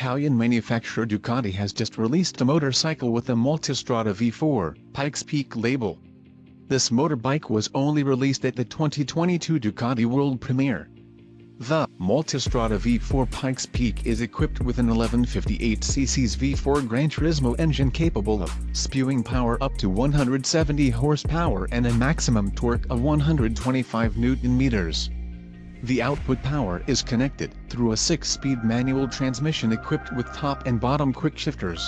Italian manufacturer Ducati has just released a motorcycle with the Multistrada V4 Pikes Peak label. This motorbike was only released at the 2022 Ducati World Premiere. The Multistrada V4 Pikes Peak is equipped with an 1158cc V4 Granturismo engine capable of spewing power up to 170 horsepower and a maximum torque of 125 Nm. The output power is connected through a 6-speed manual transmission equipped with top and bottom quickshifters.